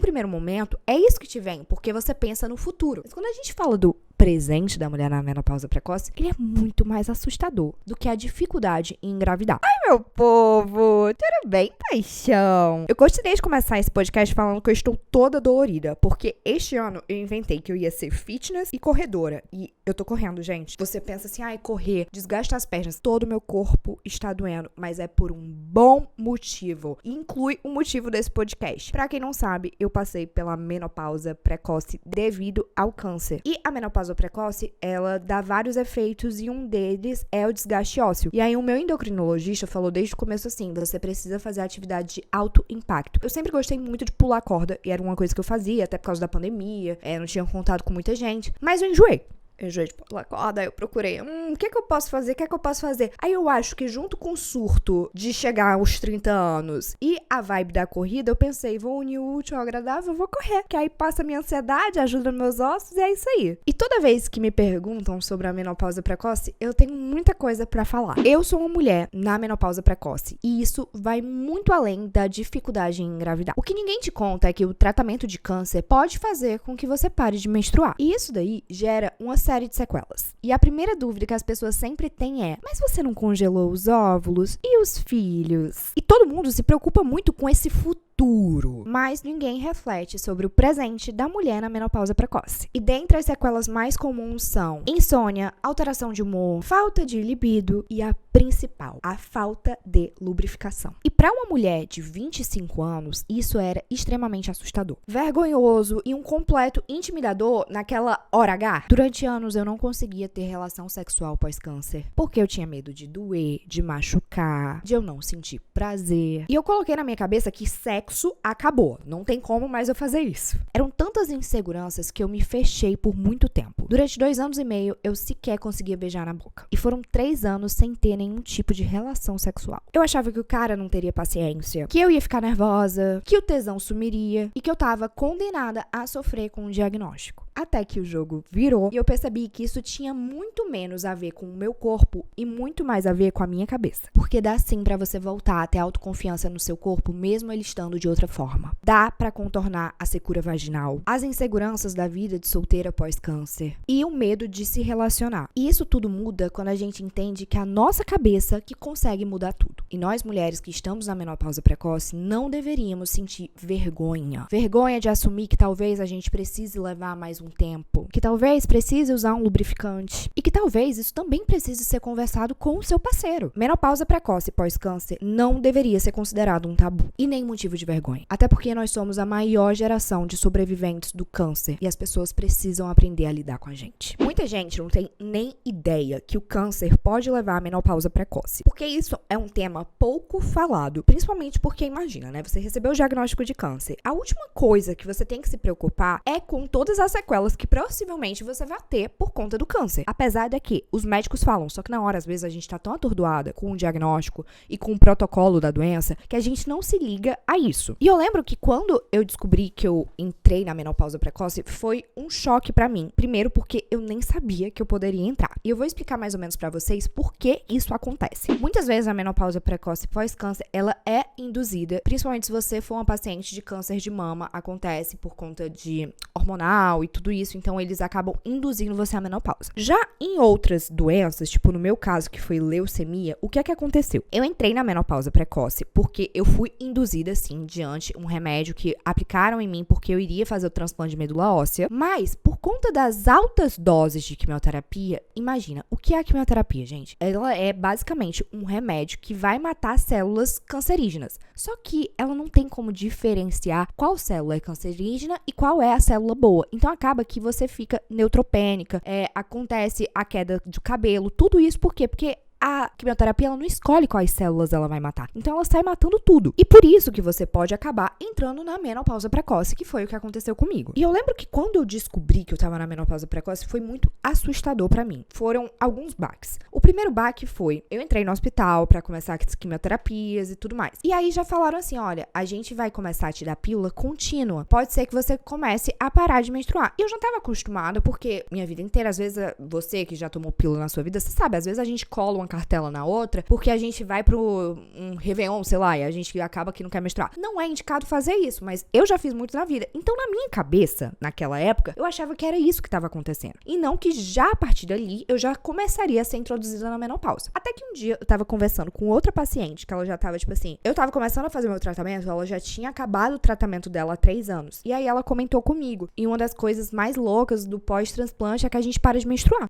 primeiro momento, é isso que te vem, porque você pensa no futuro. Mas quando a gente fala do presente da mulher na menopausa precoce, ele é muito mais assustador do que a dificuldade em engravidar. Ai, meu povo, tudo bem, paixão? Eu gostaria de começar esse podcast falando que eu estou toda dolorida, porque este ano eu inventei que eu ia ser fitness e corredora, e eu tô correndo, gente. Você pensa assim, ai, correr, desgasta as pernas, todo o meu corpo está doendo, mas é por um bom motivo, e inclui o motivo desse podcast. Pra quem não sabe, eu passei pela menopausa precoce devido ao câncer, e a menopausa precoce, ela dá vários efeitos e um deles é o desgaste ósseo. E aí o meu endocrinologista falou desde o começo assim, você precisa fazer atividade de alto impacto. Eu sempre gostei muito de pular corda e era uma coisa que eu fazia, até por causa da pandemia, não tinha contato com muita gente, mas eu enjoei de pular corda, aí eu procurei, o que eu posso fazer, Aí eu acho que junto com o surto de chegar aos 30 anos e a vibe da corrida, eu pensei, vou unir o útil ao agradável, vou correr, que aí passa a minha ansiedade, ajuda meus ossos e é isso aí. E toda vez que me perguntam sobre a menopausa precoce, eu tenho muita coisa pra falar. Eu sou uma mulher na menopausa precoce e isso vai muito além da dificuldade em engravidar. O que ninguém te conta é que o tratamento de câncer pode fazer com que você pare de menstruar. E isso daí gera uma série de sequelas. E a primeira dúvida que as pessoas sempre têm é, mas você não congelou os óvulos? E os filhos? E todo mundo se preocupa muito com esse futuro, mas ninguém reflete sobre o presente da mulher na menopausa precoce. E dentre as sequelas mais comuns são insônia, alteração de humor, falta de libido e a principal, a falta de lubrificação. E para uma mulher de 25 anos, isso era extremamente assustador, vergonhoso e um completo intimidador naquela hora H. Durante anos eu não conseguia ter relação sexual pós-câncer, porque eu tinha medo de doer, de machucar, de eu não sentir prazer. E eu coloquei na minha cabeça que sexo acabou, não tem como mais eu fazer isso. Eram tantas inseguranças que eu me fechei por muito tempo. Durante 2 anos e meio, eu sequer conseguia beijar na boca. E foram 3 anos sem ter nenhum tipo de relação sexual. Eu achava que o cara não teria paciência, que eu ia ficar nervosa, que o tesão sumiria e que eu tava condenada a sofrer com um diagnóstico. Até que o jogo virou e eu percebi que isso tinha muito menos a ver com o meu corpo e muito mais a ver com a minha cabeça. Porque dá sim pra você voltar a ter autoconfiança no seu corpo, mesmo ele estando de outra forma. Dá pra contornar a secura vaginal, as inseguranças da vida de solteira pós-câncer e o medo de se relacionar. E isso tudo muda quando a gente entende que a nossa cabeça que consegue mudar tudo. E nós mulheres que estamos na menopausa precoce não deveríamos sentir vergonha. Vergonha de assumir que talvez a gente precise levar mais um tempo, que talvez precise usar um lubrificante e que talvez isso também precise ser conversado com o seu parceiro. Menopausa precoce pós-câncer não deveria ser considerado um tabu e nem motivo de vergonha. Até porque nós somos a maior geração de sobreviventes do câncer e as pessoas precisam aprender a lidar com a gente. Muita gente não tem nem ideia que o câncer pode levar à menopausa precoce, porque isso é um tema pouco falado, principalmente porque imagina, né? Você recebeu o diagnóstico de câncer. A última coisa que você tem que se preocupar é com todas as sequelas que possivelmente você vai ter por conta do câncer. Apesar de que os médicos falam, só que na hora, às vezes, a gente tá tão atordoada com o diagnóstico e com o protocolo da doença que a gente não se liga a isso. E eu lembro que quando eu descobri que eu entrei na menopausa precoce, foi um choque pra mim. Primeiro porque eu nem sabia que eu poderia entrar. E eu vou explicar mais ou menos pra vocês por que isso acontece. Muitas vezes a menopausa precoce pós-câncer, ela é induzida, principalmente se você for uma paciente de câncer de mama, acontece por conta de hormonal e tudo isso, então eles acabam induzindo você à menopausa. Já em outras doenças, tipo no meu caso, que foi leucemia, o que é que aconteceu? Eu entrei na menopausa precoce porque eu fui induzida, sim, diante um remédio que aplicaram em mim porque eu iria fazer o transplante de medula óssea, mas por conta das altas doses de quimioterapia, imagina, o que é a quimioterapia, gente? Ela é basicamente um remédio que vai matar células cancerígenas, só que ela não tem como diferenciar qual célula é cancerígena e qual é a célula boa, então acaba que você fica neutropênica, acontece a queda de cabelo, tudo isso por quê? Porque a quimioterapia, ela não escolhe quais células ela vai matar. Então, ela sai matando tudo. E por isso que você pode acabar entrando na menopausa precoce, que foi o que aconteceu comigo. E eu lembro que quando eu descobri que eu tava na menopausa precoce, foi muito assustador pra mim. Foram alguns baques. O primeiro baque foi, eu entrei no hospital pra começar as quimioterapias e tudo mais. E aí já falaram assim, olha, a gente vai começar a te dar pílula contínua. Pode ser que você comece a parar de menstruar. E eu já tava acostumada, porque minha vida inteira, às vezes, você que já tomou pílula na sua vida, você sabe, às vezes a gente cola uma cartela na outra, porque a gente vai pro um Réveillon, sei lá, e a gente acaba que não quer menstruar. Não é indicado fazer isso, mas eu já fiz muito na vida. Então, na minha cabeça, naquela época, eu achava que era isso que estava acontecendo. E não que já a partir dali, eu já começaria a ser introduzida na menopausa. Até que um dia, eu tava conversando com outra paciente, que ela já tava, tipo assim, eu tava começando a fazer meu tratamento, ela já tinha acabado o tratamento dela há 3 anos. E aí, ela comentou comigo. E uma das coisas mais loucas do pós-transplante é que a gente para de menstruar.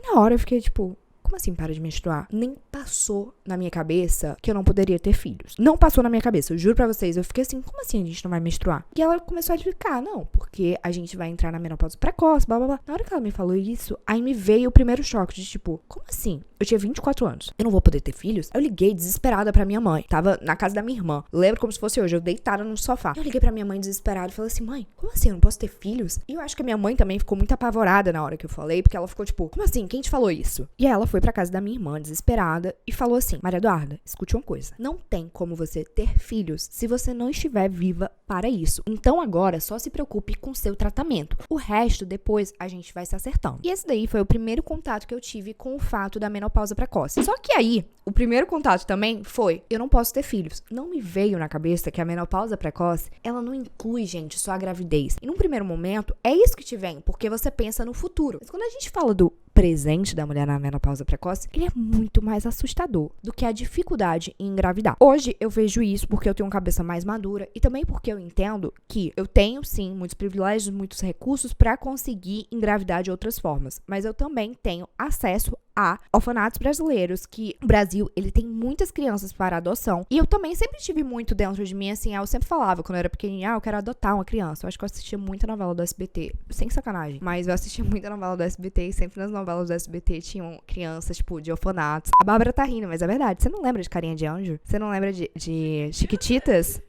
Na hora, eu fiquei, tipo... Como assim para de menstruar? Nem passou na minha cabeça que eu não poderia ter filhos. Não passou na minha cabeça, eu juro pra vocês. Eu fiquei assim, como assim a gente não vai menstruar? E ela começou a explicar, não, porque a gente vai entrar na menopausa precoce, blá blá blá. Na hora que ela me falou isso, aí me veio o primeiro choque de tipo, como assim? Eu tinha 24 anos, eu não vou poder ter filhos? Eu liguei desesperada pra minha mãe. Tava na casa da minha irmã. Lembro como se fosse hoje, eu deitada no sofá. Eu liguei pra minha mãe desesperada e falei assim, mãe, como assim? Eu não posso ter filhos? E eu acho que a minha mãe também ficou muito apavorada na hora que eu falei, porque ela ficou tipo, como assim? Quem te falou isso? E aí ela foi pra casa da minha irmã, desesperada, e falou assim, Maria Eduarda, escute uma coisa. Não tem como você ter filhos se você não estiver viva para isso. Então agora, só se preocupe com seu tratamento. O resto, depois, a gente vai se acertando. E esse daí foi o primeiro contato que eu tive com o fato da menopausa precoce. Só que aí, o primeiro contato também foi, eu não posso ter filhos. Não me veio na cabeça que a menopausa precoce, ela não inclui, gente, só a gravidez. E num primeiro momento, é isso que te vem, porque você pensa no futuro. Mas quando a gente fala do presente da mulher na menopausa precoce, ele é muito mais assustador do que a dificuldade em engravidar. Hoje eu vejo isso porque eu tenho uma cabeça mais madura e também porque eu entendo que eu tenho sim muitos privilégios, muitos recursos para conseguir engravidar de outras formas, mas eu também tenho acesso a orfanatos brasileiros, que o Brasil, ele tem muitas crianças para adoção. E eu também sempre tive muito dentro de mim, assim, eu sempre falava, quando eu era pequenininha, eu quero adotar uma criança. Eu acho que eu assistia muita novela do SBT, sem sacanagem, mas eu assistia muita novela do SBT e sempre nas novelas do SBT tinham crianças, tipo, de orfanatos. A Bárbara tá rindo, mas é verdade. Você não lembra de Carinha de Anjo? Você não lembra de Chiquititas?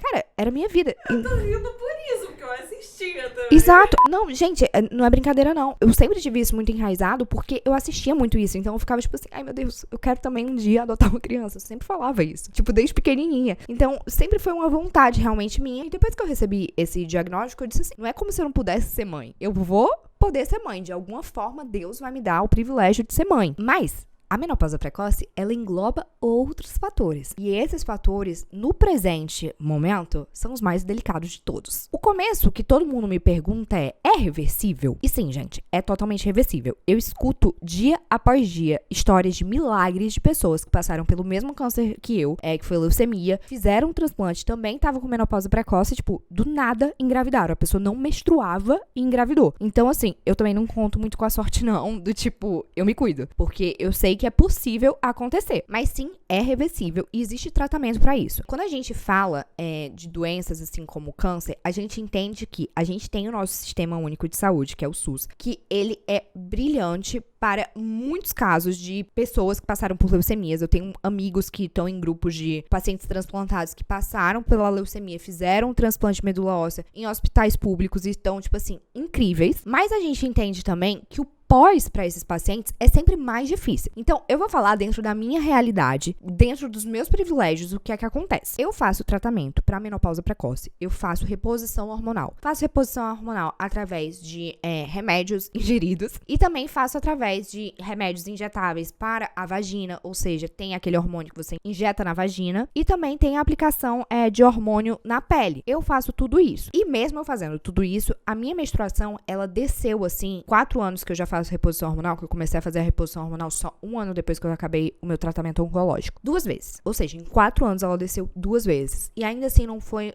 Cara, era minha vida. Eu tô rindo por isso, porque eu assistia também. Exato. Não, gente, não é brincadeira, não. Eu sempre tive isso muito enraizado porque eu assistia muito isso. Então eu ficava tipo assim, ai meu Deus, eu quero também um dia adotar uma criança. Eu sempre falava isso. Tipo, desde pequenininha. Então, sempre foi uma vontade realmente minha. E depois que eu recebi esse diagnóstico, eu disse assim, não é como se eu não pudesse ser mãe. Eu vou poder ser mãe. De alguma forma, Deus vai me dar o privilégio de ser mãe. Mas a menopausa precoce, ela engloba outros fatores. E esses fatores, no presente momento, são os mais delicados de todos. O começo que todo mundo me pergunta é reversível? E sim, gente, é totalmente reversível. Eu escuto dia após dia histórias de milagres de pessoas que passaram pelo mesmo câncer que eu, que foi leucemia, fizeram um transplante, também estavam com menopausa precoce, tipo, do nada engravidaram. A pessoa não menstruava e engravidou. Então, assim, eu também não conto muito com a sorte, não, do tipo, eu me cuido. Porque eu sei que é possível acontecer, mas sim, é reversível e existe tratamento para isso. Quando a gente fala de doenças assim como o câncer, a gente entende que a gente tem o nosso Sistema Único de Saúde, que é o SUS, que ele é brilhante para muitos casos de pessoas que passaram por leucemias. Eu tenho amigos que estão em grupos de pacientes transplantados que passaram pela leucemia, fizeram um transplante de medula óssea em hospitais públicos e estão, tipo assim, incríveis. Mas a gente entende também que o pós para esses pacientes é sempre mais difícil. Então, eu vou falar dentro da minha realidade, dentro dos meus privilégios, o que é que acontece. Eu faço tratamento para menopausa precoce, eu faço reposição hormonal. Faço reposição hormonal através de remédios ingeridos e também faço através de remédios injetáveis para a vagina, ou seja, tem aquele hormônio que você injeta na vagina e também tem a aplicação de hormônio na pele. Eu faço tudo isso. E mesmo eu fazendo tudo isso, a minha menstruação, ela desceu assim, 4 anos que eu já faço reposição hormonal, que eu comecei a fazer a reposição hormonal só 1 ano depois que eu acabei o meu tratamento oncológico. 2 vezes. Ou seja, em 4 anos ela desceu 2 vezes. E ainda assim não foi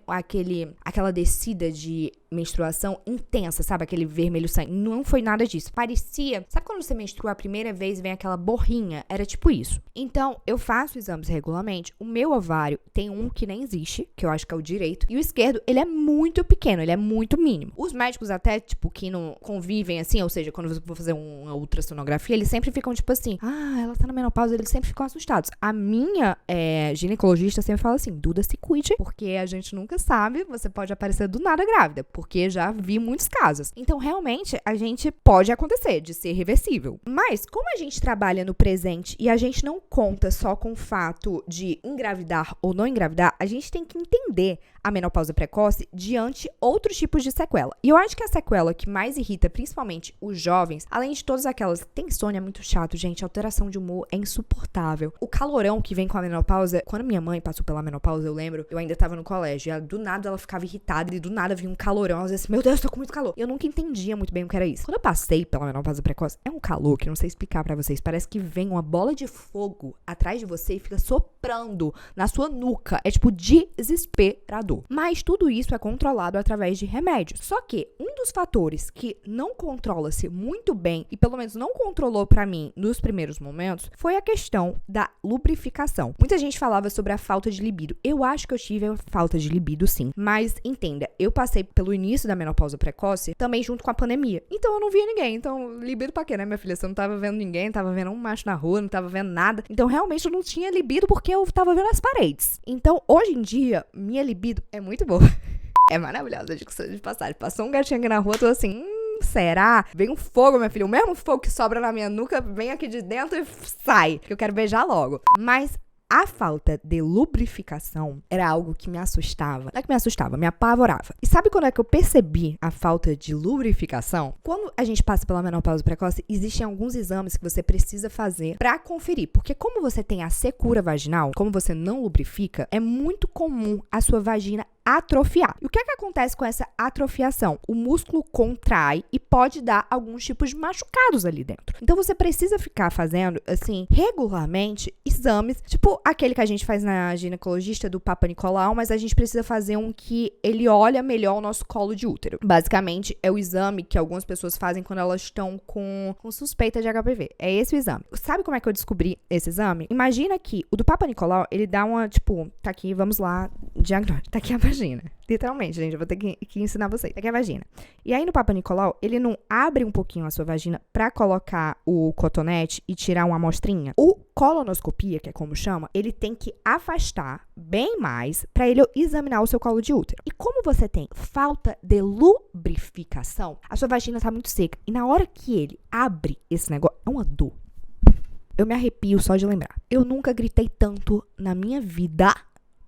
aquela descida de menstruação intensa, sabe? Aquele vermelho sangue. Não foi nada disso. Parecia... Sabe quando você menstrua a primeira vez e vem aquela borrinha? Era tipo isso. Então, eu faço exames regularmente. O meu ovário tem um que nem existe, que eu acho que é o direito. E o esquerdo, ele é muito pequeno, ele é muito mínimo. Os médicos até, tipo, que não convivem assim, ou seja, quando você for fazer uma ultrassonografia, eles sempre ficam tipo assim, ela tá na menopausa, eles sempre ficam assustados. A minha ginecologista sempre fala assim, Duda, se cuide, porque a gente nunca sabe, você pode aparecer do nada grávida, porque já vi muitos casos. Então, realmente, a gente pode acontecer de ser reversível. Mas, como a gente trabalha no presente e a gente não conta só com o fato de engravidar ou não engravidar, a gente tem que entender a menopausa precoce diante outros tipos de sequela. E eu acho que a sequela que mais irrita, principalmente os jovens, além de todas aquelas, tem insônia, é muito chato, gente, alteração de humor é insuportável. O calorão que vem com a menopausa, quando minha mãe passou pela menopausa, eu lembro, eu ainda tava no colégio, e do nada ela ficava irritada, e do nada vinha um calorão, ela dizia assim, meu Deus, tô com muito calor. E eu nunca entendia muito bem o que era isso. Quando eu passei pela menopausa precoce, é um calor que não sei explicar pra vocês, parece que vem uma bola de fogo atrás de você e fica soprando na sua nuca, é tipo desesperador. Mas tudo isso é controlado através de remédios. Só que um dos fatores que não controla-se muito bem, e pelo menos não controlou pra mim nos primeiros momentos, foi a questão da lubrificação. Muita gente falava sobre a falta de libido. Eu acho que eu tive a falta de libido, sim. Mas, entenda, eu passei pelo início da menopausa precoce também junto com a pandemia. Então, eu não via ninguém. Então, libido pra quê, né, minha filha? Você não tava vendo ninguém, tava vendo um macho na rua, não tava vendo nada. Então, realmente, eu não tinha libido porque eu tava vendo as paredes. Então, hoje em dia, minha libido é muito boa. É maravilhosa, de passagem. Passou um gatinho aqui na rua, tô assim, será? Vem um fogo, minha filha. O mesmo fogo que sobra na minha nuca, vem aqui de dentro e sai. Que eu quero beijar logo. Mas a falta de lubrificação era algo que me assustava. Não é que me assustava, me apavorava. E sabe quando é que eu percebi a falta de lubrificação? Quando a gente passa pela menopausa precoce, existem alguns exames que você precisa fazer pra conferir. Porque como você tem a secura vaginal, como você não lubrifica, é muito comum a sua vagina atrofiar. E o que é que acontece com essa atrofiação? O músculo contrai e pode dar alguns tipos de machucados ali dentro. Então você precisa ficar fazendo, assim, regularmente exames, tipo aquele que a gente faz na ginecologista do Papa Nicolau, mas a gente precisa fazer um que ele olha melhor o nosso colo de útero. Basicamente, é o exame que algumas pessoas fazem quando elas estão com suspeita de HPV. É esse o exame. Sabe como é que eu descobri esse exame? Imagina que o do Papa Nicolau, ele dá uma, tipo, tá aqui, vamos lá, diagnóstico. Tá aqui a vagina. Literalmente, gente, eu vou ter que ensinar vocês. Tá aqui a vagina. E aí no Papa Nicolau, ele não abre um pouquinho a sua vagina pra colocar o cotonete e tirar uma amostrinha. O colonoscopia, que é como chama, ele tem que afastar bem mais pra ele examinar o seu colo de útero. E como você tem falta de lubrificação, a sua vagina tá muito seca. E na hora que ele abre esse negócio, é uma dor. Eu me arrepio só de lembrar. Eu nunca gritei tanto na minha vida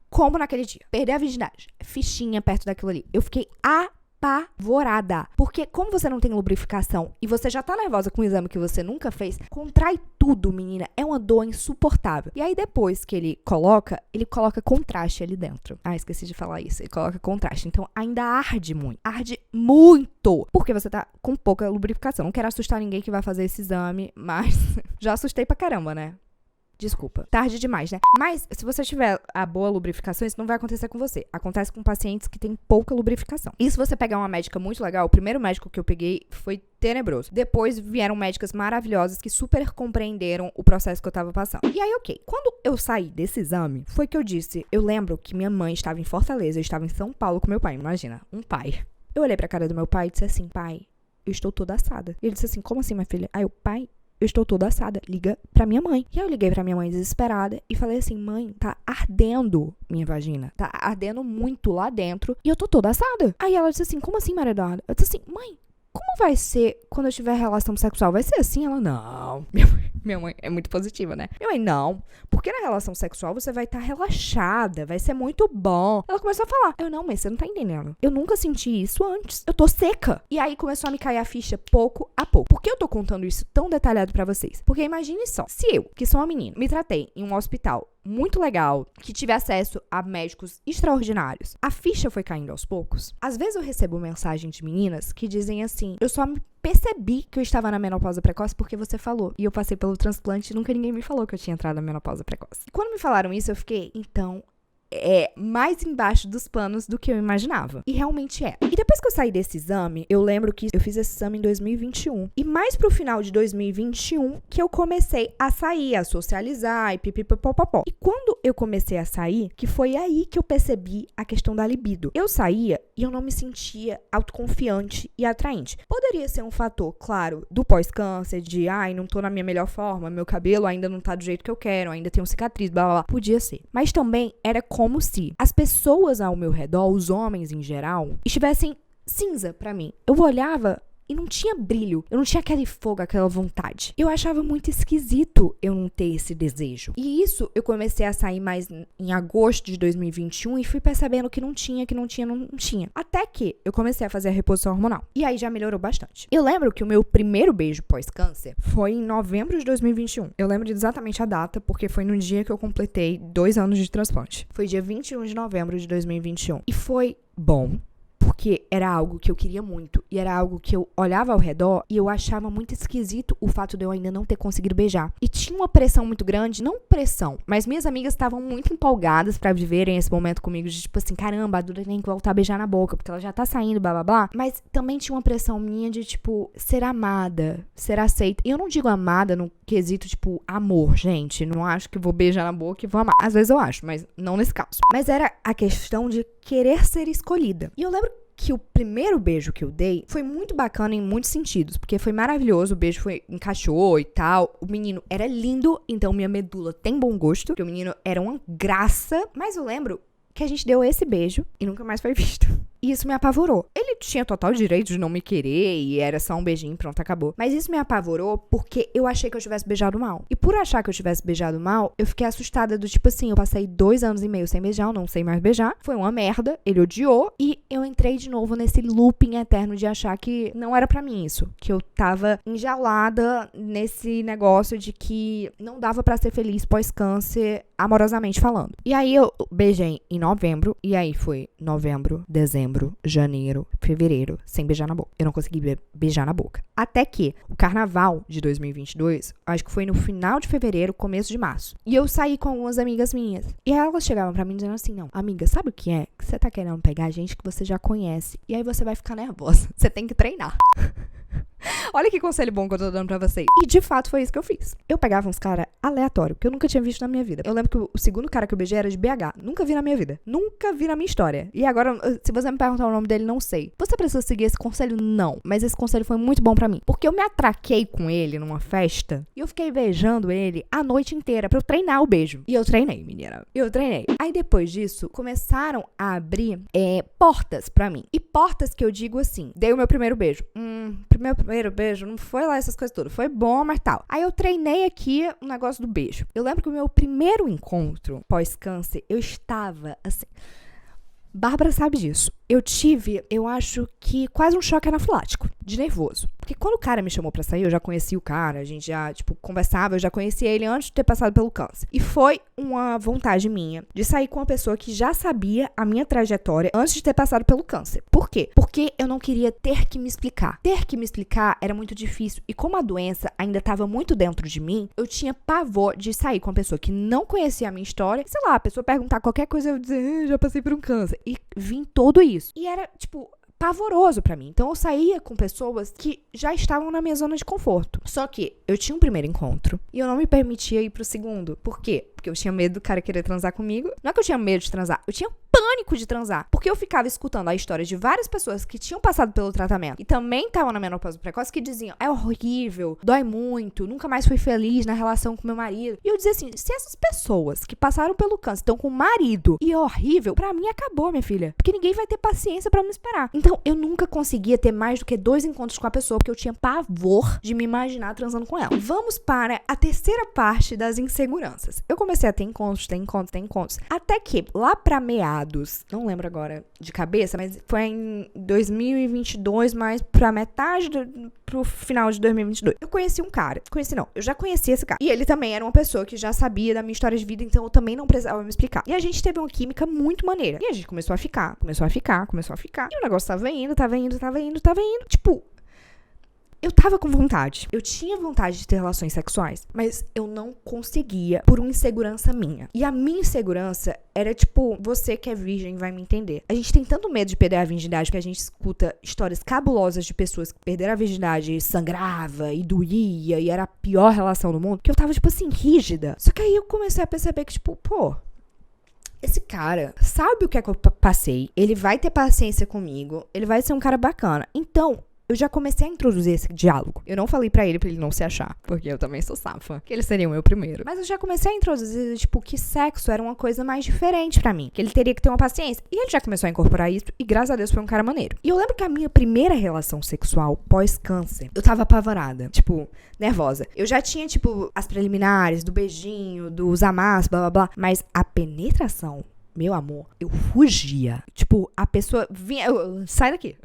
como naquele dia. Perder a virgindade. Fichinha perto daquilo ali. Eu fiquei apavorada. Porque como você não tem lubrificação e você já tá nervosa com um exame que você nunca fez, contrai tudo, menina. É uma dor insuportável. E aí depois que ele coloca contraste ali dentro. Ah, esqueci de falar isso. Ele coloca contraste. Então ainda arde muito. Arde muito. Porque você tá com pouca lubrificação. Não quero assustar ninguém que vai fazer esse exame, mas já assustei pra caramba, né? Desculpa, tarde demais, né? Mas se você tiver a boa lubrificação, isso não vai acontecer com você. Acontece com pacientes que têm pouca lubrificação. E se você pegar uma médica muito legal, o primeiro médico que eu peguei foi tenebroso. Depois vieram médicas maravilhosas que super compreenderam o processo que eu tava passando. E aí, ok. Quando eu saí desse exame, foi que eu disse, eu lembro que minha mãe estava em Fortaleza, eu estava em São Paulo com meu pai, imagina, um pai. Eu olhei pra cara do meu pai e disse assim, pai, eu estou toda assada. E ele disse assim, como assim, minha filha? Aí eu, pai, eu estou toda assada, liga pra minha mãe. E aí eu liguei pra minha mãe desesperada e falei assim, mãe, tá ardendo minha vagina. Tá ardendo muito lá dentro e eu tô toda assada. Aí ela disse assim, como assim, Maria Eduarda? Eu disse assim, mãe, como vai ser quando eu tiver relação sexual? Vai ser assim? Ela, não. Minha mãe é muito positiva, né? Minha mãe, não. Porque na relação sexual você vai estar relaxada, vai ser muito bom. Ela começou a falar. Eu, não, mas você não tá entendendo. Eu nunca senti isso antes. Eu tô seca. E aí começou a me cair a ficha pouco a pouco. Por que eu tô contando isso tão detalhado pra vocês? Porque imagine só, se eu, que sou uma menina, me tratei em um hospital muito legal, que tive acesso a médicos extraordinários, a ficha foi caindo aos poucos. Às vezes eu recebo mensagem de meninas que dizem assim, eu só me percebi que eu estava na menopausa precoce porque você falou. E eu passei pelo transplante e nunca ninguém me falou que eu tinha entrado na menopausa precoce. E quando me falaram isso, eu fiquei, então, é mais embaixo dos panos do que eu imaginava. E realmente é. E depois que eu saí desse exame, eu lembro que eu fiz esse exame em 2021. E mais pro final de 2021 que eu comecei a sair, a socializar e pipipopopopó. E quando eu comecei a sair, que foi aí que eu percebi a questão da libido. Eu saía e eu não me sentia autoconfiante e atraente. Poderia ser um fator, claro, do pós-câncer, de ai, não tô na minha melhor forma, meu cabelo ainda não tá do jeito que eu quero, ainda tenho cicatriz, blá blá blá. Podia ser. Mas também era como se as pessoas ao meu redor, os homens em geral, estivessem cinza pra mim. Eu olhava E não tinha brilho. Eu não tinha aquele fogo, aquela vontade. Eu achava muito esquisito eu não ter esse desejo. E isso eu comecei a sair mais em agosto de 2021 e fui percebendo que não tinha. Até que eu comecei a fazer a reposição hormonal. E aí já melhorou bastante. Eu lembro que o meu primeiro beijo pós-câncer foi em novembro de 2021. Eu lembro exatamente a data, porque foi no dia que eu completei 2 anos de transplante. Foi dia 21 de novembro de 2021. E foi bom. Porque era algo que eu queria muito. E era algo que eu olhava ao redor e eu achava muito esquisito o fato de eu ainda não ter conseguido beijar. E tinha uma pressão muito grande. Não pressão, mas minhas amigas estavam muito empolgadas pra viverem esse momento comigo. De tipo assim, caramba, a Duda tem que voltar a beijar na boca. Porque ela já tá saindo, blá blá blá. Mas também tinha uma pressão minha de tipo, ser amada, ser aceita. E eu não digo amada no quesito tipo, amor, gente. Não acho que vou beijar na boca e vou amar. Às vezes eu acho, mas não nesse caso. Mas era a questão de querer ser escolhida. E eu lembro que o primeiro beijo que eu dei foi muito bacana em muitos sentidos, porque foi maravilhoso, o beijo encaixou e tal, o menino era lindo, então minha medula tem bom gosto, porque o menino era uma graça, mas eu lembro que a gente deu esse beijo e nunca mais foi visto. E isso me apavorou. Ele tinha total direito de não me querer e era só um beijinho, pronto, acabou. Mas isso me apavorou porque eu achei que eu tivesse beijado mal. E por achar que eu tivesse beijado mal, eu fiquei assustada do tipo assim, eu passei 2 anos e meio sem beijar, eu não sei mais beijar. Foi uma merda, ele odiou e eu entrei de novo nesse looping eterno de achar que não era pra mim isso. Que eu tava enjaulada nesse negócio de que não dava pra ser feliz pós-câncer, amorosamente falando. E aí eu beijei em novembro, e aí foi novembro, dezembro, janeiro, fevereiro, sem beijar na boca. Eu não consegui beijar na boca. Até que o carnaval de 2022, acho que foi no final de fevereiro, começo de março. E eu saí com algumas amigas minhas. E aí elas chegavam pra mim dizendo assim, não, amiga, sabe o que é? Que você tá querendo pegar gente que você já conhece. E aí você vai ficar nervosa. Você tem que treinar. Olha que conselho bom que eu tô dando pra vocês. E de fato foi isso que eu fiz. Eu pegava uns caras aleatórios, que eu nunca tinha visto na minha vida. Eu lembro que o segundo cara que eu beijei era de BH. Nunca vi na minha vida. Nunca vi na minha história. E agora, se você me perguntar o nome dele, não sei. Você precisa seguir esse conselho? Não. Mas esse conselho foi muito bom pra mim. Porque eu me atraquei com ele numa festa e eu fiquei beijando ele a noite inteira pra eu treinar o beijo. E eu treinei, menina. Eu treinei. Aí depois disso, começaram a abrir portas pra mim. E portas que eu digo assim, dei o meu primeiro beijo. Primeiro beijo, não foi lá essas coisas todas. Foi bom, mas tal. Aí eu treinei aqui o negócio do beijo. Eu lembro que o meu primeiro encontro pós-câncer, eu estava assim... Bárbara sabe disso. Eu tive, eu acho que quase um choque anafilático, de nervoso. Porque quando o cara me chamou pra sair, eu já conhecia o cara, a gente já, conversava, eu já conhecia ele antes de ter passado pelo câncer. E foi uma vontade minha de sair com uma pessoa que já sabia a minha trajetória antes de ter passado pelo câncer. Por quê? Porque eu não queria ter que me explicar. Ter que me explicar era muito difícil. E como a doença ainda estava muito dentro de mim, eu tinha pavor de sair com uma pessoa que não conhecia a minha história. Sei lá, a pessoa perguntar qualquer coisa, eu dizer, já passei por um câncer. E vim todo isso. E era, pavoroso pra mim. Então eu saía com pessoas que já estavam na minha zona de conforto. Só que eu tinha um primeiro encontro e eu não me permitia ir pro segundo. Por quê? Porque eu tinha medo do cara querer transar comigo. Não é que eu tinha medo de transar, eu tinha pânico de transar. Porque eu ficava escutando a história de várias pessoas que tinham passado pelo tratamento e também estavam na menopausa precoce que diziam, é horrível, dói muito, nunca mais fui feliz na relação com meu marido. E eu dizia assim, se essas pessoas que passaram pelo câncer estão com marido e é horrível, pra mim acabou, minha filha. Porque ninguém vai ter paciência pra me esperar. Então, eu nunca conseguia ter mais do que 2 encontros com a pessoa, porque eu tinha pavor de me imaginar transando com ela. Vamos para a terceira parte das inseguranças. Eu comecei a ter encontros. Até que, lá pra meados, não lembro agora de cabeça, mas foi em 2022, mas pra metade pro final de 2022. Eu conheci um cara. Eu já conhecia esse cara. E ele também era uma pessoa que já sabia da minha história de vida, então eu também não precisava me explicar. E a gente teve uma química muito maneira. E a gente começou a ficar. E o negócio tava indo. Eu tava com vontade. Eu tinha vontade de ter relações sexuais, mas eu não conseguia por uma insegurança minha. E a minha insegurança era você que é virgem vai me entender. A gente tem tanto medo de perder a virgindade que a gente escuta histórias cabulosas de pessoas que perderam a virgindade e sangrava e doía e era a pior relação do mundo, que eu tava rígida. Só que aí eu comecei a perceber que esse cara sabe o que é que eu passei, ele vai ter paciência comigo, ele vai ser um cara bacana. Então, eu já comecei a introduzir esse diálogo. Eu não falei pra ele não se achar, porque eu também sou safa, que ele seria o meu primeiro. Mas eu já comecei a introduzir, tipo, que sexo era uma coisa mais diferente pra mim, que ele teria que ter uma paciência. E ele já começou a incorporar isso, e graças a Deus foi um cara maneiro. E eu lembro que a minha primeira relação sexual pós-câncer, eu tava apavorada, tipo, nervosa. Eu já tinha, tipo, as preliminares do beijinho, dos amassos, blá blá blá, mas a penetração, meu amor, eu fugia. Tipo, a pessoa vinha... sai daqui.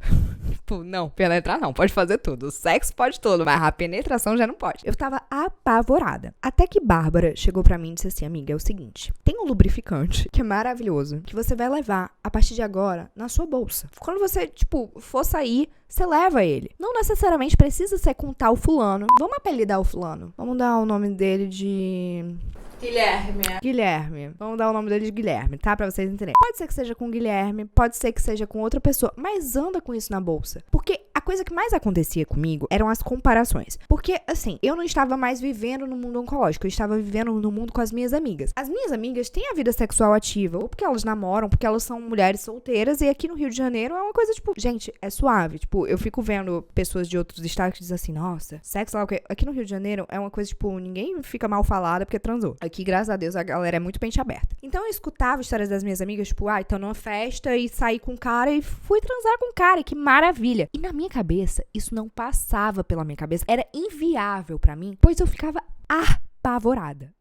Tipo, não, penetrar não, pode fazer tudo. O sexo pode tudo, mas a penetração já não pode. Eu tava apavorada. Até que Bárbara chegou pra mim e disse assim, amiga, é o seguinte, tem um lubrificante que é maravilhoso, que você vai levar, a partir de agora, na sua bolsa. Quando você, tipo, for sair, você leva ele. Não necessariamente precisa ser com tal fulano. Vamos apelidar o fulano. Vamos dar o nome dele de... Guilherme. Vamos dar o nome dele de Guilherme, tá? Pra vocês entenderem. Pode ser que seja com Guilherme, pode ser que seja com outra pessoa, mas anda com isso na bolsa. Porque a coisa que mais acontecia comigo eram as comparações. Porque, assim, eu não estava mais vivendo no mundo oncológico, eu estava vivendo no mundo com as minhas amigas. As minhas amigas têm a vida sexual ativa, ou porque elas namoram, porque elas são mulheres solteiras, e aqui no Rio de Janeiro é uma coisa, tipo, gente, é suave. Tipo, eu fico vendo pessoas de outros estados que dizem assim, nossa, sexo lá, o quê? Aqui no Rio de Janeiro é uma coisa, tipo, ninguém fica mal falada porque transou. Aqui, graças a Deus, a galera é muito pente aberta. Então eu escutava histórias das minhas amigas, tipo, tô numa festa e saí com um cara e fui transar com um cara, que maravilha. E na minha cabeça, isso não passava pela minha cabeça, era inviável pra mim, pois eu ficava apavorada.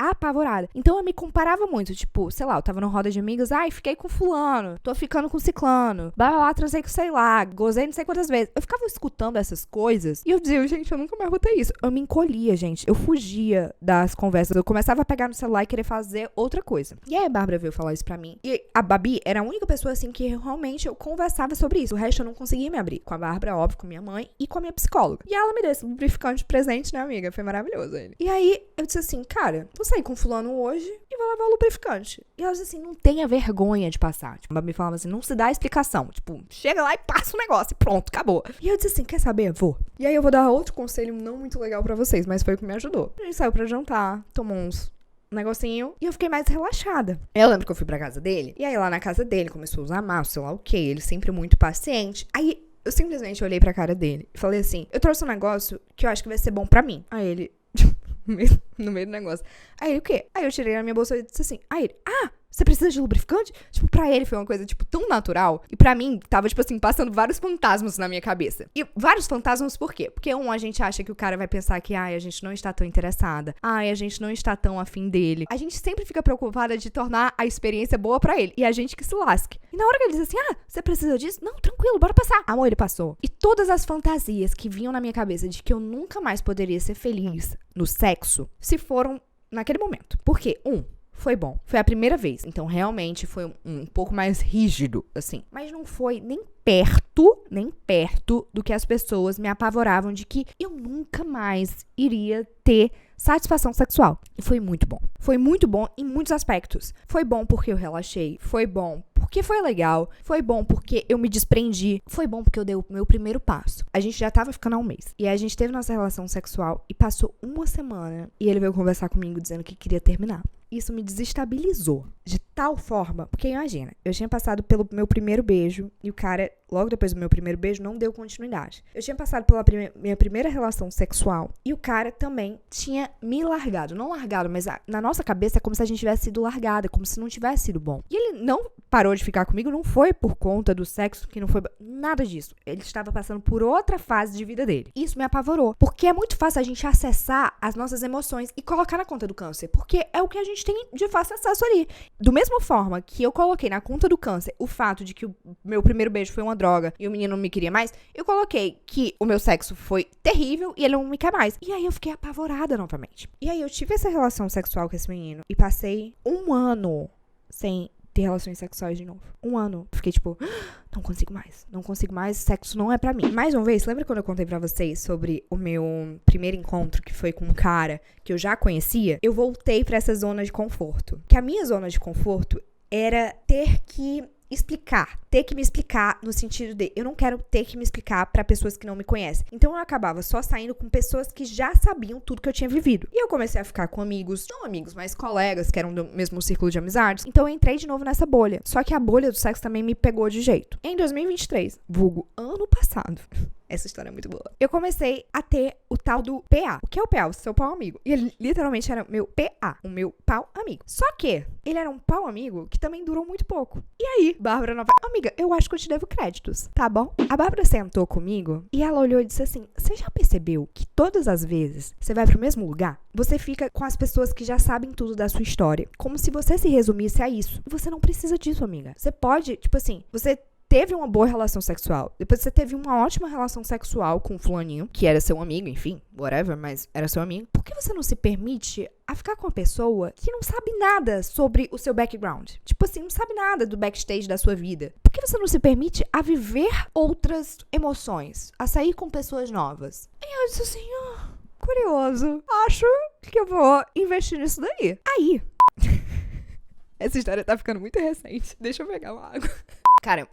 Então eu me comparava muito, tipo, sei lá, eu tava numa roda de amigas, fiquei com fulano, tô ficando com ciclano, blá blá blá, transei com sei lá, gozei não sei quantas vezes. Eu ficava escutando essas coisas e eu dizia, gente, eu nunca mais vou ter isso. Eu me encolhia, gente, eu fugia das conversas, eu começava a pegar no celular e querer fazer outra coisa. E aí a Bárbara veio falar isso pra mim. E a Babi era a única pessoa, assim, que realmente eu conversava sobre isso. O resto eu não conseguia me abrir. Com a Bárbara, óbvio, com minha mãe e com a minha psicóloga. E ela me deu esse lubrificante presente, né, amiga? Foi maravilhoso ele. E aí eu disse assim, cara, vou sair com fulano hoje e vou levar o lubrificante. E ela disse assim, não tenha vergonha de passar. Tipo, a Babi falava assim, não se dá explicação. Tipo, chega lá e passa o negócio e pronto, acabou. E eu disse assim, quer saber? Vou. E aí eu vou dar outro conselho não muito legal pra vocês, mas foi o que me ajudou. A gente saiu pra jantar, tomou uns negocinho, e eu fiquei mais relaxada. Eu lembro que eu fui pra casa dele, e aí lá na casa dele começou a usar massa, sei lá o que, ele sempre muito paciente. Aí eu simplesmente olhei pra cara dele e falei assim, eu trouxe um negócio que eu acho que vai ser bom pra mim. Aí ele, no meio do negócio. Aí ele, o quê? Aí eu tirei na minha bolsa e disse assim, aí ele, você precisa de lubrificante? Tipo, pra ele foi uma coisa, tipo, tão natural. E pra mim, tava, tipo assim, passando vários fantasmas na minha cabeça. E vários fantasmas por quê? Porque a gente acha que o cara vai pensar que, a gente não está tão interessada. A gente não está tão afim dele. A gente sempre fica preocupada de tornar a experiência boa pra ele. E a gente que se lasque. E na hora que ele diz assim, você precisa disso? Não, tranquilo, bora passar. Amor, ele passou. E todas as fantasias que vinham na minha cabeça de que eu nunca mais poderia ser feliz no sexo, se foram naquele momento. Por quê? Foi bom. Foi a primeira vez. Então, realmente, foi um pouco mais rígido, assim. Mas não foi nem perto do que as pessoas me apavoravam de que eu nunca mais iria ter satisfação sexual. E foi muito bom. Foi muito bom em muitos aspectos. Foi bom porque eu relaxei. Foi bom porque foi legal. Foi bom porque eu me desprendi. Foi bom porque eu dei o meu primeiro passo. A gente já tava ficando há um mês. E a gente teve nossa relação sexual e passou uma semana. E ele veio conversar comigo dizendo que queria terminar. Isso me desestabilizou de tal forma, porque imagina, eu tinha passado pelo meu primeiro beijo e o cara, logo depois do meu primeiro beijo, não deu continuidade. Eu tinha passado pela minha primeira relação sexual e o cara também tinha me largado. Não largado, mas na nossa cabeça é como se a gente tivesse sido largada, como se não tivesse sido bom. E ele não parou de ficar comigo, não foi por conta do sexo, que não foi nada disso. Ele estava passando por outra fase de vida dele. Isso me apavorou, porque é muito fácil a gente acessar as nossas emoções e colocar na conta do câncer, porque é o que a gente tem de fácil acesso ali. Do mesma forma que eu coloquei na conta do câncer o fato de que o meu primeiro beijo foi uma droga e o menino não me queria mais, eu coloquei que o meu sexo foi terrível e ele não me quer mais. E aí eu fiquei apavorada novamente. E aí eu tive essa relação sexual com esse menino e passei 1 ano sem ter relações sexuais de novo. 1 ano. Fiquei tipo, não consigo mais, sexo não é pra mim. Mais uma vez, lembra quando eu contei pra vocês sobre o meu primeiro encontro, que foi com um cara que eu já conhecia? Eu voltei pra essa zona de conforto. Que a minha zona de conforto era ter que me explicar no sentido de eu não quero ter que me explicar pra pessoas que não me conhecem. Então eu acabava só saindo com pessoas que já sabiam tudo que eu tinha vivido. E eu comecei a ficar com amigos, não amigos, mas colegas que eram do mesmo círculo de amizades. Então eu entrei de novo nessa bolha. Só que a bolha do sexo também me pegou de jeito. Em 2023, vulgo ano passado, essa história é muito boa, eu comecei a ter o tal do PA. O que é o PA? O seu pau amigo. E ele literalmente era meu PA, o meu pau amigo. Só que ele era um pau amigo que também durou muito pouco. E aí, Bárbara Nova, amiga, eu acho que eu te devo créditos, tá bom? A Bárbara sentou comigo e ela olhou e disse assim, você já percebeu que todas as vezes você vai pro mesmo lugar, você fica com as pessoas que já sabem tudo da sua história, como se você se resumisse a isso. E você não precisa disso, amiga. Você pode, tipo assim, você teve uma boa relação sexual, depois você teve uma ótima relação sexual com o fulaninho, que era seu amigo, enfim, whatever, mas era seu amigo. Por que você não se permite a ficar com uma pessoa que não sabe nada sobre o seu background? Tipo assim, não sabe nada do backstage da sua vida. Por que você não se permite a viver outras emoções, a sair com pessoas novas? E eu disse assim, curioso, acho que eu vou investir nisso daí. Aí, essa história tá ficando muito recente, deixa eu pegar uma água. Cara,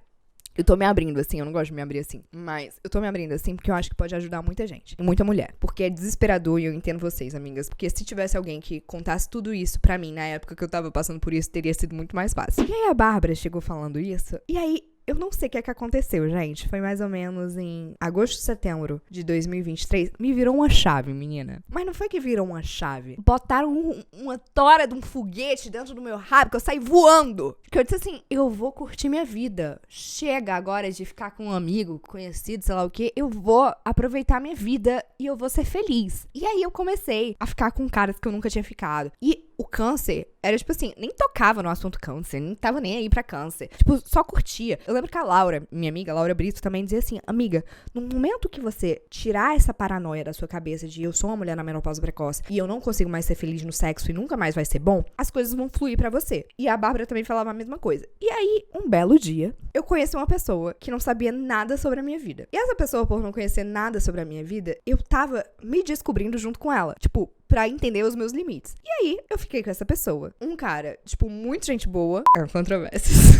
eu tô me abrindo assim, eu não gosto de me abrir assim, mas eu tô me abrindo assim porque eu acho que pode ajudar muita gente, e muita mulher, porque é desesperador e eu entendo vocês, amigas, porque se tivesse alguém que contasse tudo isso pra mim na época que eu tava passando por isso, teria sido muito mais fácil. E aí a Bárbara chegou falando isso, e aí eu não sei o que é que aconteceu, gente. Foi mais ou menos em agosto, setembro de 2023. Me virou uma chave, menina. Mas não foi que virou uma chave. Botaram uma tora de um foguete dentro do meu rabo que eu saí voando. Que eu disse assim, eu vou curtir minha vida. Chega agora de ficar com um amigo, conhecido, sei lá o quê. Eu vou aproveitar minha vida e eu vou ser feliz. E aí eu comecei a ficar com caras que eu nunca tinha ficado. E o câncer era, tipo assim, nem tocava no assunto câncer, nem tava nem aí pra câncer. Tipo, só curtia. Eu lembro que a Laura, minha amiga, Laura Brito, também dizia assim, amiga, no momento que você tirar essa paranoia da sua cabeça de eu sou uma mulher na menopausa precoce e eu não consigo mais ser feliz no sexo e nunca mais vai ser bom, as coisas vão fluir pra você. E a Bárbara também falava a mesma coisa. E aí, um belo dia, eu conheci uma pessoa que não sabia nada sobre a minha vida. E essa pessoa, por não conhecer nada sobre a minha vida, eu tava me descobrindo junto com ela. Tipo, pra entender os meus limites. E aí, eu fiquei com essa pessoa. Um cara, tipo, muito gente boa. Controvérsias.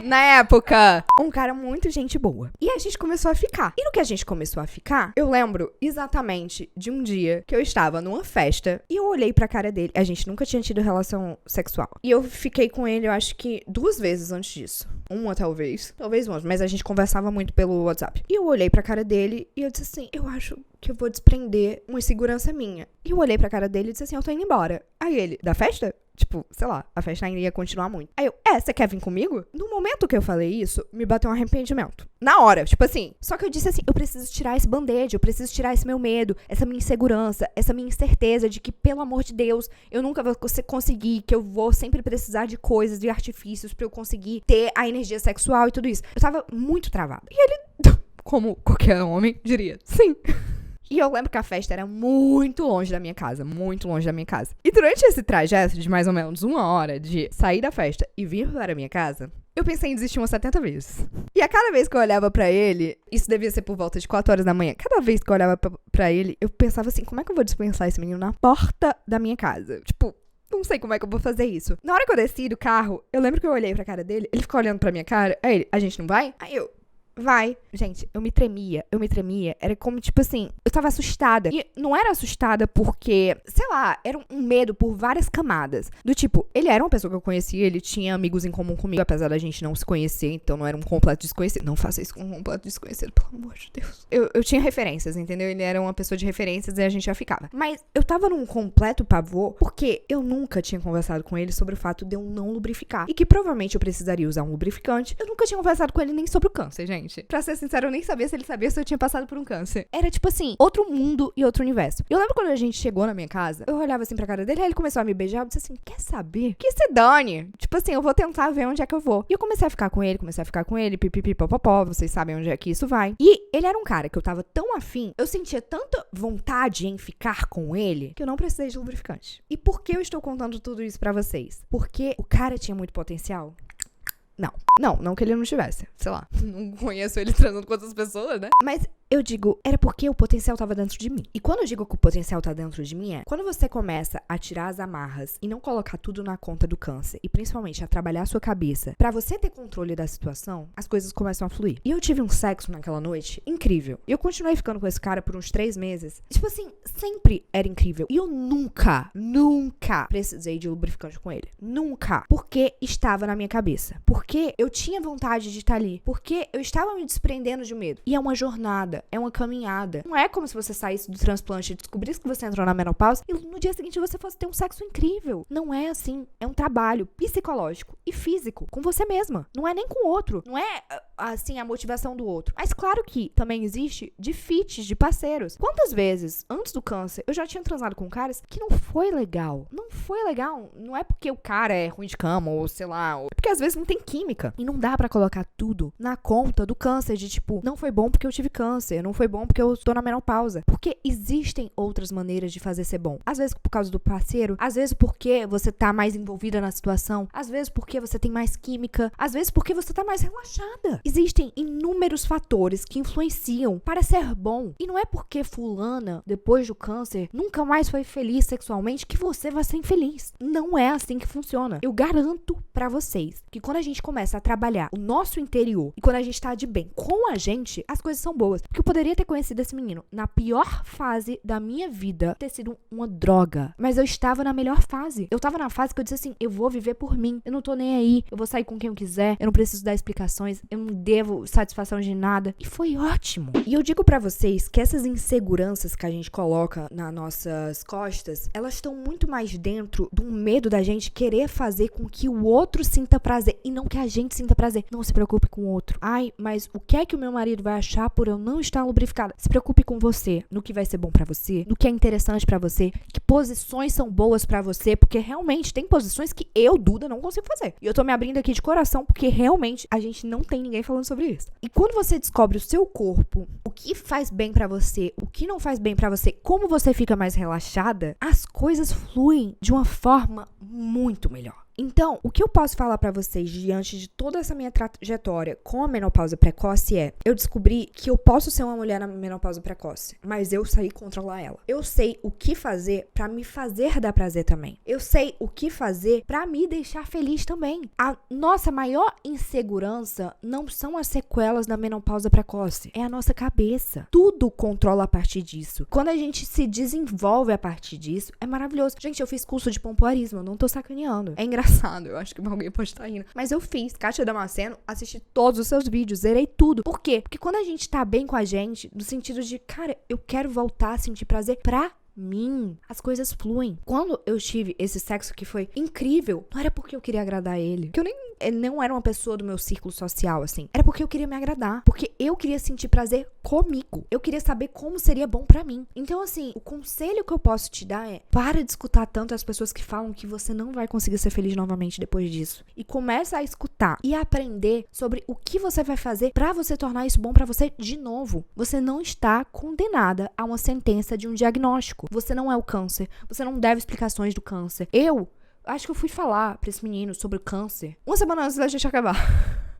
Na época, um cara muito gente boa. E a gente começou a ficar. E no que a gente começou a ficar, eu lembro exatamente de um dia que eu estava numa festa e eu olhei pra cara dele. A gente nunca tinha tido relação sexual. E eu fiquei com ele, eu acho que 2 vezes antes disso. Uma, talvez uma, mas a gente conversava muito pelo WhatsApp. E eu olhei pra cara dele e eu disse assim, eu acho que eu vou desprender uma insegurança minha. E eu olhei pra cara dele e disse assim, eu tô indo embora. Aí ele, da festa? Tipo, sei lá, a festa ainda ia continuar muito. Aí eu, você quer vir comigo? No momento que eu falei isso, me bateu um arrependimento. Na hora, tipo assim. Só que eu disse assim, eu preciso tirar esse band-aid, eu preciso tirar esse meu medo, essa minha insegurança, essa minha incerteza de que, pelo amor de Deus, eu nunca vou conseguir, que eu vou sempre precisar de coisas, de artifícios pra eu conseguir ter a energia sexual e tudo isso. Eu tava muito travada. E ele, como qualquer homem, diria, sim. E eu lembro que a festa era muito longe da minha casa, muito longe da minha casa. E durante esse trajeto de mais ou menos 1 hora de sair da festa e vir para a minha casa, eu pensei em desistir umas 70 vezes. E a cada vez que eu olhava pra ele, isso devia ser por volta de 4 horas da manhã, cada vez que eu olhava pra ele, eu pensava assim, como é que eu vou dispensar esse menino na porta da minha casa? Tipo, não sei como é que eu vou fazer isso. Na hora que eu desci do carro, eu lembro que eu olhei pra cara dele, ele ficou olhando pra minha cara, aí ele, a gente não vai? Aí eu, vai. Gente, eu me tremia. Era como, tipo assim, eu tava assustada. E não era assustada porque, sei lá, era um medo por várias camadas. Do tipo, ele era uma pessoa que eu conhecia, ele tinha amigos em comum comigo, apesar da gente não se conhecer, então não era um completo desconhecido. Não faça isso com um completo desconhecido, pelo amor de Deus. Eu tinha referências, entendeu? Ele era uma pessoa de referências e a gente já ficava. Mas eu tava num completo pavor porque eu nunca tinha conversado com ele sobre o fato de eu não lubrificar. E que provavelmente eu precisaria usar um lubrificante. Eu nunca tinha conversado com ele nem sobre o câncer, gente. Pra ser sincero, eu nem sabia se ele sabia se eu tinha passado por um câncer. Era tipo assim, outro mundo e outro universo. Eu lembro quando a gente chegou na minha casa, eu olhava assim pra cara dele, aí ele começou a me beijar, eu disse assim, quer saber? Que se dane. Tipo assim, eu vou tentar ver onde é que eu vou. E eu comecei a ficar com ele, pipipi, popopó, vocês sabem onde é que isso vai. E ele era um cara que eu tava tão afim, eu sentia tanta vontade em ficar com ele, que eu não precisei de lubrificante. E por que eu estou contando tudo isso pra vocês? Porque o cara tinha muito potencial. Não que ele não tivesse, sei lá, não conheço ele transando com outras pessoas, né? Mas eu digo, era porque o potencial tava dentro de mim. E quando eu digo que o potencial tá dentro de mim quando você começa a tirar as amarras e não colocar tudo na conta do câncer, e principalmente a trabalhar a sua cabeça, pra você ter controle da situação, as coisas começam a fluir. E eu tive um sexo naquela noite incrível. E eu continuei ficando com esse cara por uns 3 meses. Tipo assim, sempre era incrível. E eu nunca precisei de lubrificante com ele. Nunca. Porque estava na minha cabeça. Porque porque eu tinha vontade de estar ali, porque eu estava me desprendendo de medo. E é uma jornada, é uma caminhada. Não é como se você saísse do transplante e descobrisse que você entrou na menopausa e no dia seguinte você fosse ter um sexo incrível. Não é assim. É um trabalho psicológico e físico com você mesma. Não é nem com o outro. Não é, assim, a motivação do outro. Mas claro que também existe de fits, de parceiros. Quantas vezes, antes do câncer, eu já tinha transado com caras que não foi legal. Não foi legal. Não é porque o cara é ruim de cama ou sei lá. É porque às vezes não tem química. E não dá pra colocar tudo na conta do câncer. De tipo, não foi bom porque eu tive câncer. Não foi bom porque eu estou na menopausa. Porque existem outras maneiras de fazer ser bom. Às vezes por causa do parceiro. Às vezes porque você tá mais envolvida na situação. Às vezes porque você tem mais química. Às vezes porque você tá mais relaxada. Existem inúmeros fatores que influenciam para ser bom. E não é porque fulana, depois do câncer, nunca mais foi feliz sexualmente que você vai ser infeliz. Não é assim que funciona. Eu garanto pra vocês que quando a gente começa a trabalhar o nosso interior e quando a gente tá de bem com a gente, as coisas são boas. Porque eu poderia ter conhecido esse menino na pior fase da minha vida, ter sido uma droga. Mas eu estava na melhor fase. Eu tava na fase que eu disse assim, eu vou viver por mim. Eu não tô nem aí. Eu vou sair com quem eu quiser. Eu não preciso dar explicações. Eu não devo satisfação de nada. E foi ótimo. E eu digo pra vocês que essas inseguranças que a gente coloca nas nossas costas, elas estão muito mais dentro do medo da gente querer fazer com que o outro sinta prazer e não que a gente sinta prazer. Não se preocupe com o outro. Ai, mas o que é que o meu marido vai achar por eu não estar lubrificada? Se preocupe com você, no que vai ser bom pra você, no que é interessante pra você, que posições são boas pra você, porque realmente tem posições que eu, Duda, não consigo fazer. E eu tô me abrindo aqui de coração porque realmente a gente não tem ninguém falando sobre isso. E quando você descobre o seu corpo, o que faz bem pra você, o que não faz bem pra você, como você fica mais relaxada, as coisas fluem de uma forma muito melhor. Então, o que eu posso falar pra vocês diante de toda essa minha trajetória com a menopausa precoce é, eu descobri que eu posso ser uma mulher na menopausa precoce, mas eu sei controlar ela. Eu sei o que fazer pra me fazer dar prazer também. Eu sei o que fazer pra me deixar feliz também. A nossa maior insegurança não são as sequelas da menopausa precoce, é a nossa cabeça. Tudo controla a partir disso. Quando a gente se desenvolve a partir disso, é maravilhoso. Gente, eu fiz curso de pompoarismo, eu não tô sacaneando. É engraçado, eu acho que alguém pode estar rindo. Mas eu fiz. Kátia Damasceno, assisti todos os seus vídeos, zerei tudo. Por quê? Porque quando a gente tá bem com a gente, no sentido de, cara, eu quero voltar a sentir prazer pra mim, as coisas fluem. Quando eu tive esse sexo que foi incrível, não era porque eu queria agradar ele. Porque ele não era uma pessoa do meu círculo social, assim. Era porque eu queria me agradar. Porque eu queria sentir prazer comigo. Eu queria saber como seria bom pra mim. Então, assim, o conselho que eu posso te dar é, para de escutar tanto as pessoas que falam que você não vai conseguir ser feliz novamente depois disso. E começa a escutar e a aprender sobre o que você vai fazer pra você tornar isso bom pra você de novo. Você não está condenada a uma sentença de um diagnóstico. Você não é o câncer. Você não deve explicações do câncer. Eu acho que eu fui falar pra esse menino sobre o câncer uma semana antes da gente acabar.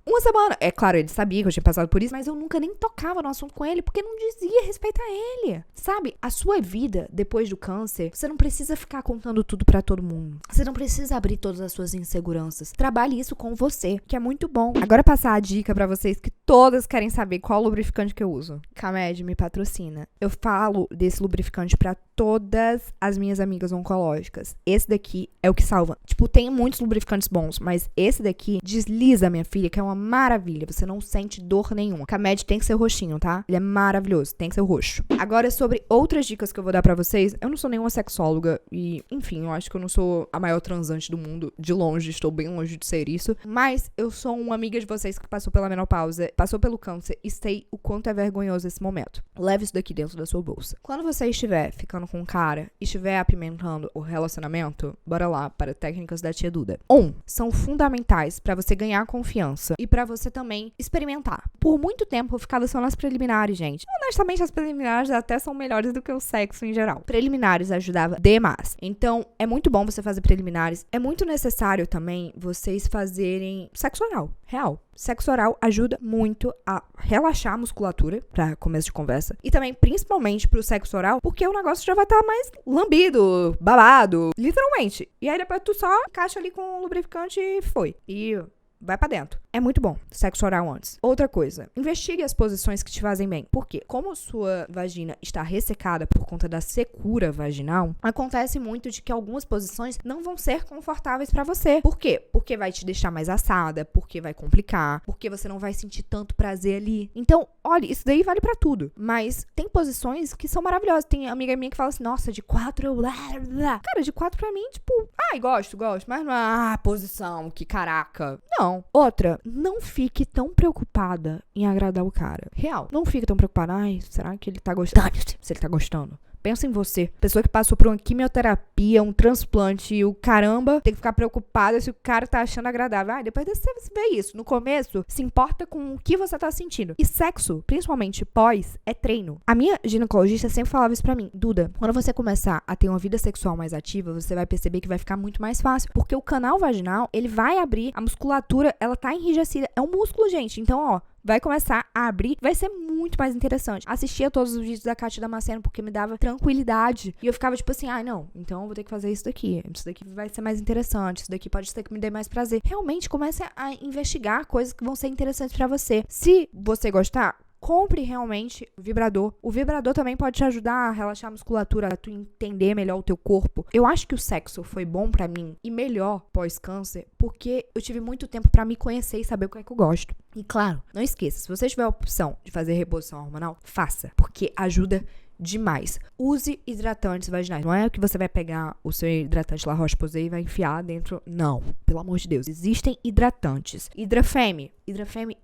Uma semana. É claro, ele sabia que eu tinha passado por isso, mas eu nunca nem tocava no assunto com ele, porque não dizia respeito a ele. Sabe? A sua vida, depois do câncer, você não precisa ficar contando tudo pra todo mundo. Você não precisa abrir todas as suas inseguranças. Trabalhe isso com você, que é muito bom. Agora passar a dica pra vocês que todas querem saber qual lubrificante que eu uso. Camed me patrocina. Eu falo desse lubrificante pra todas as minhas amigas oncológicas. Esse daqui é o que salva. Tipo, tem muitos lubrificantes bons, mas esse daqui desliza, minha filha, que é uma maravilha. Você não sente dor nenhuma. Camed tem que ser roxinho, tá? Ele é maravilhoso. Tem que ser roxo. Agora, sobre outras dicas que eu vou dar pra vocês, eu não sou nenhuma sexóloga e, enfim, eu acho que eu não sou a maior transante do mundo. De longe, estou bem longe de ser isso. Mas eu sou uma amiga de vocês que passou pela menopausa, passou pelo câncer e sei o quanto é vergonhoso esse momento. Leve isso daqui dentro da sua bolsa. Quando você estiver ficando com um cara e estiver apimentando o relacionamento, bora lá para técnicas da tia Duda. São fundamentais pra você ganhar confiança e pra você também experimentar. Por muito tempo eu ficava só nas preliminares, gente. Honestamente, as preliminares até são melhores do que o sexo em geral. Preliminares ajudava demais. Então, é muito bom você fazer preliminares. É muito necessário também vocês fazerem sexo oral, real. Sexo oral ajuda muito a relaxar a musculatura, pra começo de conversa. E também, principalmente pro sexo oral, porque o negócio já vai estar mais lambido, babado, literalmente. E aí depois tu só encaixa ali com o lubrificante e foi. E vai pra dentro. é muito bom. Sexo oral antes. Outra coisa, investigue as posições que te fazem bem. Por quê? Como sua vagina está ressecada por conta da secura vaginal, acontece muito de que algumas posições não vão ser confortáveis pra você. Por quê? Porque vai te deixar mais assada, porque vai complicar, porque você não vai sentir tanto prazer ali. Então, olha, isso daí vale pra tudo. Mas tem posições que são maravilhosas. Tem amiga minha que fala assim, nossa, de 4 eu... Cara, de 4 pra mim, tipo, ai, gosto, mas não é posição, que caraca. Não. Outra, não fique tão preocupada em agradar o cara. Real. Não fique tão preocupada, ai, será que ele tá gostando? Se ele tá gostando. Pensa em você. Pessoa que passou por uma quimioterapia, um transplante e o caramba, tem que ficar preocupada se o cara tá achando agradável. Depois você vê isso. No começo, se importa com o que você tá sentindo. E sexo, principalmente pós, é treino. A minha ginecologista sempre falava isso pra mim. Duda, quando você começar a ter uma vida sexual mais ativa, você vai perceber que vai ficar muito mais fácil. Porque o canal vaginal, ele vai abrir, a musculatura, ela tá enrijecida. É um músculo, gente. Então, ó, vai começar a abrir, vai ser muito mais interessante. Assistia todos os vídeos da Kátia Damasceno porque me dava tranquilidade. E eu ficava tipo assim, não, então eu vou ter que fazer isso daqui. Isso daqui vai ser mais interessante, isso daqui pode ser que me dê mais prazer. Realmente, comece a investigar coisas que vão ser interessantes pra você. Se você gostar, compre realmente o vibrador. O vibrador também pode te ajudar a relaxar a musculatura, a tu entender melhor o teu corpo. Eu acho que o sexo foi bom pra mim e melhor pós-câncer, porque eu tive muito tempo pra me conhecer e saber o que é que eu gosto. E claro, não esqueça, se você tiver a opção de fazer reposição hormonal, faça, porque ajuda demais. Use hidratantes vaginais. Não é que você vai pegar o seu hidratante La Roche-Posay e vai enfiar dentro. Não. Pelo amor de Deus. Existem hidratantes. Hidrafeme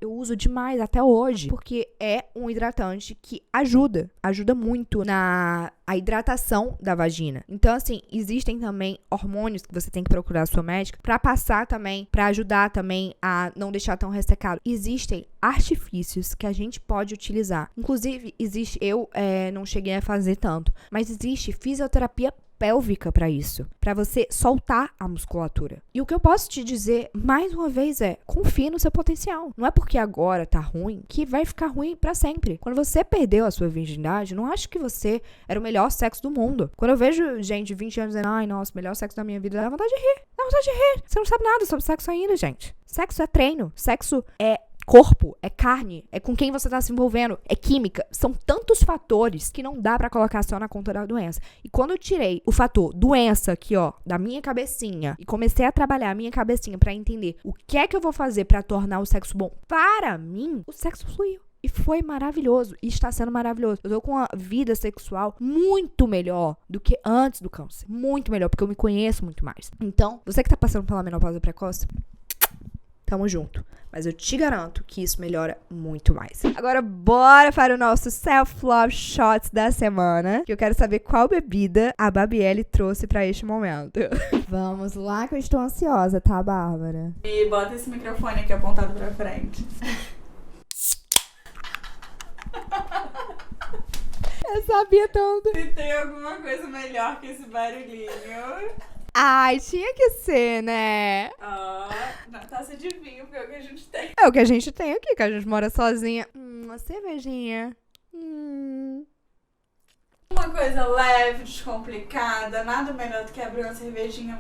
eu uso demais até hoje, porque é um hidratante que ajuda muito na hidratação da vagina. Então, assim, existem também hormônios que você tem que procurar a sua médica pra passar também, pra ajudar também a não deixar tão ressecado. Existem artifícios que a gente pode utilizar. Inclusive, eu não cheguei a fazer tanto, mas existe fisioterapia pélvica pra isso, pra você soltar a musculatura. E o que eu posso te dizer, mais uma vez, confie no seu potencial. Não é porque agora tá ruim que vai ficar ruim pra sempre. Quando você perdeu a sua virgindade, não acho que você era o melhor sexo do mundo. Quando eu vejo gente de 20 anos dizendo, ai, nossa, melhor sexo da minha vida, dá vontade de rir. Dá vontade de rir. Você não sabe nada sobre sexo ainda, gente. Sexo é treino. Sexo é corpo, é carne, é com quem você tá se envolvendo, é química. São tantos fatores que não dá pra colocar só na conta da doença. E quando eu tirei o fator doença aqui, ó, da minha cabecinha e comecei a trabalhar a minha cabecinha pra entender o que é que eu vou fazer pra tornar o sexo bom para mim, o sexo fluiu. E foi maravilhoso. E está sendo maravilhoso. Eu tô com uma vida sexual muito melhor do que antes do câncer. Muito melhor, porque eu me conheço muito mais. Então, você que tá passando pela menopausa precoce, tamo junto. Mas eu te garanto que isso melhora muito mais. Agora, bora para o nosso Self-Love Shots da semana. Que eu quero saber qual bebida a Babielle trouxe pra este momento. Vamos lá, que eu estou ansiosa, tá, Bárbara? E bota esse microfone aqui apontado pra frente. Eu sabia tanto. Se tem alguma coisa melhor que esse barulhinho... Ai, tinha que ser, né? Na taça de vinho, porque é o que a gente tem. É o que a gente tem aqui, que a gente mora sozinha. Uma cervejinha. Uma coisa leve, descomplicada, nada melhor do que abrir uma cervejinha,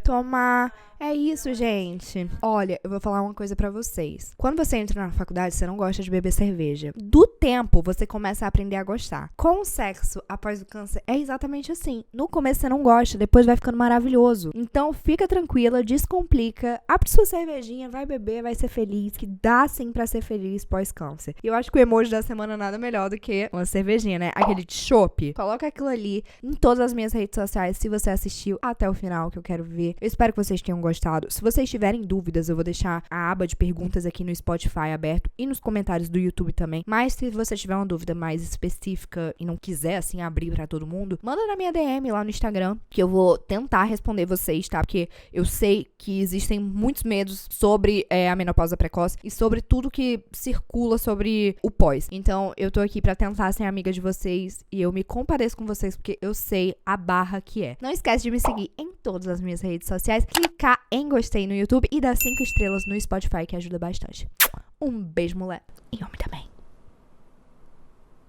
tomar. É isso, gente. Olha, eu vou falar uma coisa pra vocês. Quando você entra na faculdade, você não gosta de beber cerveja. Do tempo, você começa a aprender a gostar. Com o sexo, após o câncer, é exatamente assim. No começo você não gosta, depois vai ficando maravilhoso. Então, fica tranquila, descomplica, abre sua cervejinha, vai beber, vai ser feliz, que dá sim pra ser feliz pós-câncer. E eu acho que o emoji da semana nada melhor do que uma cervejinha, né? Aquele de chopp. Coloca aquilo ali em todas as minhas redes sociais, se você assistiu até o final, que eu quero ver. Eu espero que vocês tenham gostado. Se vocês tiverem dúvidas, eu vou deixar a aba de perguntas aqui no Spotify aberto e nos comentários do YouTube também. Mas se você tiver uma dúvida mais específica e não quiser, assim, abrir pra todo mundo, manda na minha DM lá no Instagram, que eu vou tentar responder vocês, tá? Porque eu sei que existem muitos medos sobre a menopausa precoce e sobre tudo que circula sobre o pós. Então, eu tô aqui pra tentar ser amiga de vocês e eu me compadeço com vocês porque eu sei a barra que é. Não esquece de me seguir em todas as minhas redes sociais, clicar em gostei no YouTube e dar 5 estrelas no Spotify, que ajuda bastante. Um beijo, mulher. E homem também.